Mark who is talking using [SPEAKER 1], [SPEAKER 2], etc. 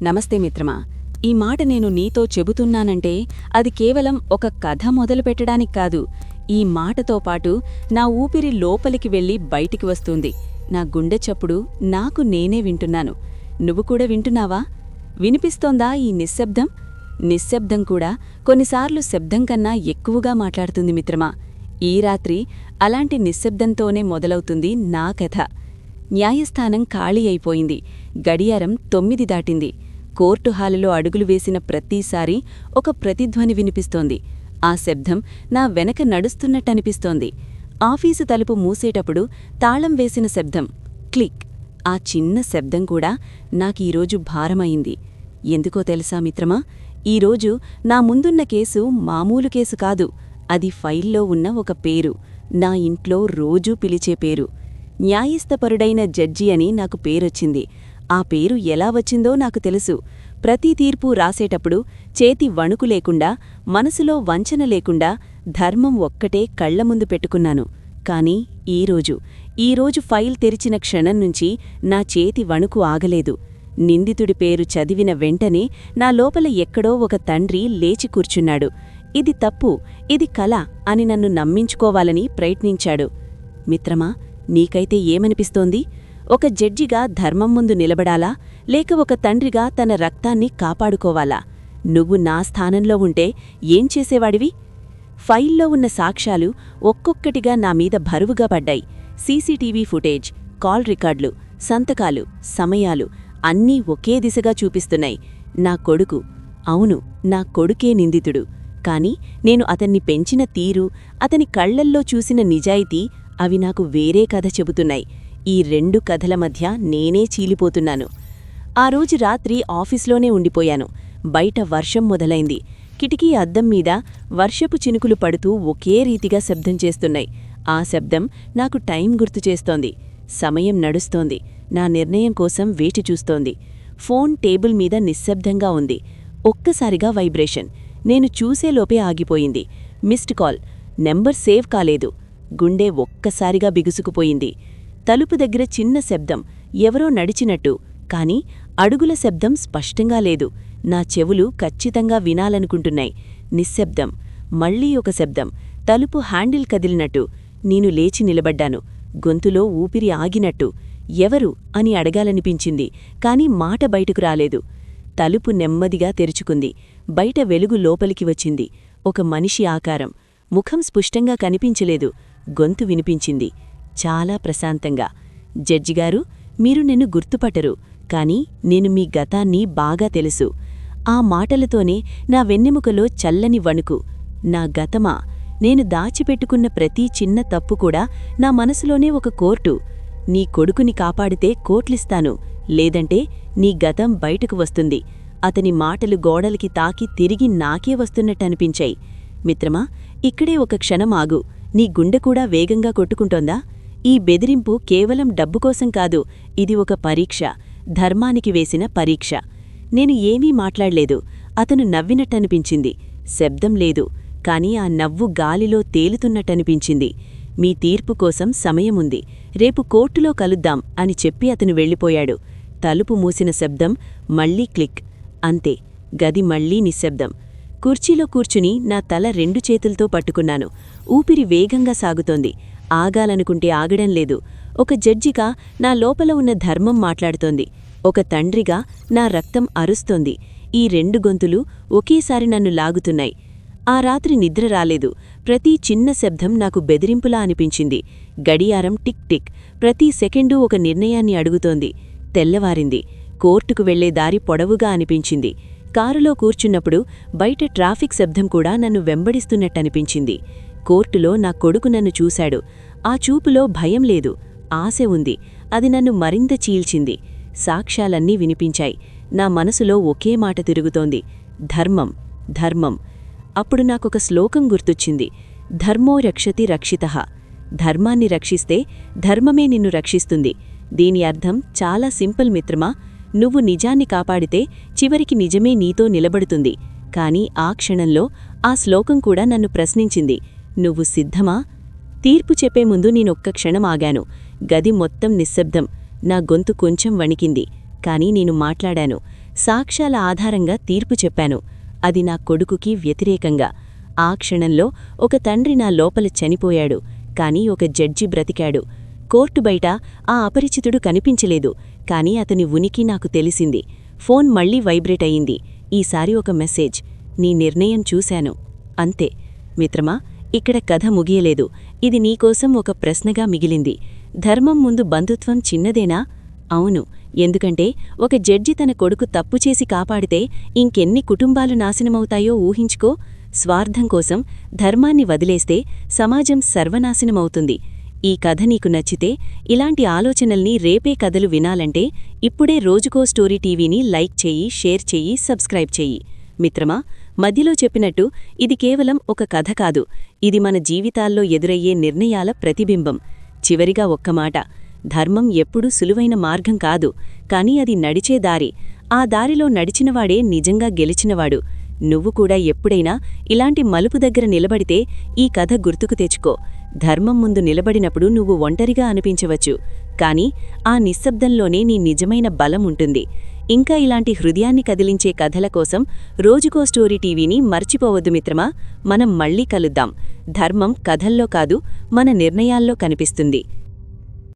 [SPEAKER 1] నమస్తే మిత్రమా. ఈ మాట నేను నీతో చెబుతున్నానంటే అది కేవలం ఒక కథ మొదలుపెట్టడానికి కాదు. ఈ మాటతో పాటు నా ఊపిరి లోపలికి వెళ్ళి బయటికి వస్తుంది. నా గుండె చప్పుడు నాకు నేనే వింటున్నాను. నువ్వు కూడా వింటున్నావా? వినిపిస్తోందా ఈ నిశ్శబ్దం? నిశ్శబ్దం కూడా కొన్నిసార్లు శబ్దం కన్నా ఎక్కువగా మాట్లాడుతుంది మిత్రమా. ఈ రాత్రి అలాంటి నిశ్శబ్దంతోనే మొదలవుతుంది నా కథ. న్యాయస్థానం ఖాళీ అయిపోయింది. గడియారం 9 దాటింది. కోర్టు హాలులో అడుగులు వేసిన ప్రతిసారీ ఒక ప్రతిధ్వని వినిపిస్తోంది. ఆ శబ్దం నా వెనక నడుస్తున్నట్టనిపిస్తోంది. ఆఫీసు తలుపు మూసేటప్పుడు తాళం వేసిన శబ్దం, క్లిక్. ఆ చిన్న శబ్దం కూడా నాకీరోజు భారమైంది. ఎందుకో తెలుసా మిత్రమా? ఈరోజు నా ముందున్న కేసు మామూలు కేసు కాదు. అది ఫైల్లో ఉన్న ఒక పేరు, నా ఇంట్లో రోజూ పిలిచే పేరు. న్యాయస్థపరుడైన జడ్జి అని నాకు పేరొచ్చింది. ఆ పేరు ఎలా వచ్చిందో నాకు తెలుసు. ప్రతి తీర్పు రాసేటప్పుడు చేతి వణుకు లేకుండా, మనసులో వంచన లేకుండా ధర్మం ఒక్కటే కళ్లముందు పెట్టుకున్నాను. కాని ఈరోజు ఫైల్ తెరిచిన క్షణం నుంచి నా చేతి వణుకు ఆగలేదు. నిందితుడి పేరు చదివిన వెంటనే నా లోపల ఎక్కడో ఒక తండ్రి లేచి కూర్చున్నాడు. ఇది తప్పు, ఇది కల అని నన్ను నమ్మించుకోవాలని ప్రయత్నించాడు. మిత్రమా, నీకైతే ఏమనిపిస్తోంది? ఒక జడ్జిగా ధర్మం ముందు నిలబడాలా, లేక ఒక తండ్రిగా తన రక్తాన్ని కాపాడుకోవాలా? నువ్వు నా స్థానంలో ఉంటే ఏం చేసేవాడివి? ఫైల్లో ఉన్న సాక్ష్యాలు ఒక్కొక్కటిగా నామీద బరువుగా పడ్డాయి. సీసీటీవీ ఫుటేజ్, కాల్ రికార్డులు, సంతకాలు, సమయాలు అన్నీ ఒకే దిశగా చూపిస్తున్నాయి. నా కొడుకు, అవును, నా కొడుకే నిందితుడు. కాని నేను అతన్ని పెంచిన తీరు, అతని కళ్లల్లో చూసిన నిజాయితీ అవి నాకు వేరే కథ చెబుతున్నాయి. ఈ రెండు కథల మధ్య నేనే చీలిపోతున్నాను. ఆ రోజు రాత్రి ఆఫీస్లోనే ఉండిపోయాను. బయట వర్షం మొదలైంది. కిటికీ అద్దం మీద వర్షపు చినుకులు పడుతూ ఒకే రీతిగా శబ్దం చేస్తున్నాయి. ఆ శబ్దం నాకు టైం గుర్తుచేస్తోంది. సమయం నడుస్తోంది. నా నిర్ణయం కోసం వేచి చూస్తోంది. ఫోన్ టేబుల్ మీద నిశ్శబ్దంగా ఉంది. ఒక్కసారిగా వైబ్రేషన్. నేను చూసేలోపే ఆగిపోయింది. Missed call. నెంబర్ సేవ్ కాలేదు. గుండె ఒక్కసారిగా బిగుసుకుపోయింది. తలుపు దగ్గర చిన్న శబ్దం, ఎవరో నడిచినట్టు. కాని అడుగుల శబ్దం స్పష్టంగా లేదు. నా చెవులు ఖచ్చితంగా వినాలనుకుంటున్నాయి. నిశ్శబ్దం. మళ్లీ ఒక శబ్దం, తలుపు హ్యాండిల్ కదిలినట్టు. నేను లేచి నిలబడ్డాను. గొంతులో ఊపిరి ఆగినట్టు. ఎవరు అని అడగాలనిపించింది, కాని మాట బయటకు రాలేదు. తలుపు నెమ్మదిగా తెరుచుకుంది. బయట వెలుగు లోపలికి వచ్చింది. ఒక మనిషి ఆకారం. ముఖం స్పష్టంగా కనిపించలేదు. గొంతు వినిపించింది, చాలా ప్రశాంతంగా. జడ్జిగారు, మీరు నన్ను గుర్తుపట్టరు, కాని నేను మీ గతాన్ని బాగా తెలుసు. ఆ మాటలతోనే నా వెన్నెముకలో చల్లని వణుకు. నా గతమా? నేను దాచిపెట్టుకున్న ప్రతి చిన్న తప్పు కూడా నా మనసులోనే ఒక కోర్టు. నీ కొడుకుని కాపాడితే కోట్లిస్తాను, లేదంటే నీ గతం బయటకు వస్తుంది. అతని మాటలు గోడలికి తాకి తిరిగి నాకే వస్తున్నట్టనిపించాయి. మిత్రమా, ఇక్కడే ఒక క్షణం ఆగు. నీ గుండె కూడా వేగంగా కొట్టుకుంటోందా? ఈ బెదిరింపు కేవలం డబ్బుకోసం కాదు. ఇది ఒక పరీక్ష, ధర్మానికి వేసిన పరీక్ష. నేను ఏమీ మాట్లాడలేదు. అతను నవ్వినట్టనిపించింది. శబ్దం లేదు, కాని ఆ నవ్వు గాలిలో తేలుతున్నట్టనిపించింది. మీ తీర్పు కోసం సమయముంది, రేపు కోర్టులో కలుద్దాం అని చెప్పి అతను వెళ్ళిపోయాడు. తలుపు మూసిన శబ్దం, మళ్లీ క్లిక్. అంతే, గది మళ్లీ నిశ్శబ్దం. కుర్చీలో కూర్చుని నా తల 2 చేతులతో పట్టుకున్నాను. ఊపిరి వేగంగా సాగుతోంది. ఆగాలనుకుంటే ఆగడం లేదు. ఒక జడ్జిగా నా లోపల ఉన్న ధర్మం మాట్లాడుతోంది. ఒక తండ్రిగా నా రక్తం అరుస్తోంది. ఈ 2 గొంతులు ఒకేసారి నన్ను లాగుతున్నాయి. ఆ రాత్రి నిద్ర రాలేదు. ప్రతి చిన్న శబ్దం నాకు బెదిరింపులా అనిపించింది. గడియారం టిక్ టిక్, ప్రతి సెకండూ ఒక నిర్ణయాన్ని అడుగుతోంది. తెల్లవారింది. కోర్టుకు వెళ్లే దారి పొడవుగా అనిపించింది. కారులో కూర్చున్నప్పుడు బయట ట్రాఫిక్ శబ్దం కూడా నన్ను వెంబడిస్తున్నట్టనిపించింది. కోర్టులో నా కొడుకు నన్ను చూశాడు. ఆ చూపులో భయం లేదు, ఆశ ఉంది. అది నన్ను మరింత చీల్చింది. సాక్ష్యాలన్నీ వినిపించాయి. నా మనసులో ఒకే మాట తిరుగుతోంది, ధర్మం, ధర్మం. అప్పుడు నాకొక శ్లోకం గుర్తొచ్చింది. ధర్మో రక్షతి రక్షితః. ధర్మాన్ని రక్షిస్తే ధర్మమే నిన్ను రక్షిస్తుంది. దీని అర్థం చాలా సింపుల్ మిత్రమా. నువ్వు నిజాన్ని కాపాడితే చివరికి నిజమే నీతో నిలబడుతుంది. కాని ఆ క్షణంలో ఆ శ్లోకం కూడా నన్ను ప్రశ్నించింది, నువ్వు సిద్ధమా? తీర్పు చెప్పే ముందు నేనొక్క క్షణం ఆగాను. గది మొత్తం నిశ్శబ్దం. నా గొంతు కొంచెం వణికింది. కాని నేను మాట్లాడాను.
[SPEAKER 2] సాక్ష్యాల ఆధారంగా తీర్పు చెప్పాను. అది నా కొడుకుకి వ్యతిరేకంగా. ఆ క్షణంలో ఒక తండ్రి నా లోపల చనిపోయాడు, కాని ఒక జడ్జి బ్రతికాడు. కోర్టు బయట ఆ అపరిచితుడు కనిపించలేదు, కాని అతని ఉనికి నాకు తెలిసింది. ఫోన్ మళ్లీ వైబ్రేట్ అయింది. ఈసారి ఒక మెసేజ్: నీ నిర్ణయం చూశాను. అంతే. మిత్రమా, ఇక్కడ కథ ముగియలేదు. ఇది నీకోసం ఒక ప్రశ్నగా మిగిలింది. ధర్మం ముందు బంధుత్వం చిన్నదేనా? అవును. ఎందుకంటే ఒక జడ్జి తన కొడుకు తప్పుచేసి కాపాడితే ఇంకెన్ని కుటుంబాలు నాశనమవుతాయో ఊహించుకో. స్వార్థం కోసం ధర్మాన్ని వదిలేస్తే సమాజం సర్వనాశనమవుతుంది. ఈ కథ నీకు నచ్చితే, ఇలాంటి ఆలోచనల్ని రేపే కథలు వినాలంటే ఇప్పుడే రోజుకో స్టోరీ టీవీని లైక్ చెయ్యి, షేర్ చెయ్యి, సబ్స్క్రైబ్ చెయ్యి. మిత్రమా, మధ్యలో చెప్పినట్టు ఇది కేవలం ఒక కథ కాదు. ఇది మన జీవితాల్లో ఎదురయ్యే నిర్ణయాల ప్రతిబింబం. చివరిగా ఒక్క మాట: ధర్మం ఎప్పుడూ సులువైన మార్గం కాదు, కాని అది నడిచే దారి. ఆ దారిలో నడిచినవాడే నిజంగా గెలిచినవాడు. నువ్వు కూడా ఎప్పుడైనా ఇలాంటి మలుపు దగ్గర నిలబడితే ఈ కథ గుర్తుకు తెచ్చుకో. ధర్మం ముందు నిలబడినప్పుడు నువ్వు ఒంటరిగా అనిపించవచ్చు, కాని ఆ నిశ్శబ్దంలోనే నీ నిజమైన బలం ఉంటుంది. ఇంకా ఇలాంటి హృదయాన్ని కదిలించే కథల కోసం రోజుకో స్టోరీ టీవీని మర్చిపోవద్దు మిత్రమా. మనం మళ్ళీ కలుద్దాం. ధర్మం కథల్లో కాదు, మన నిర్ణయాల్లో కనిపిస్తుంది.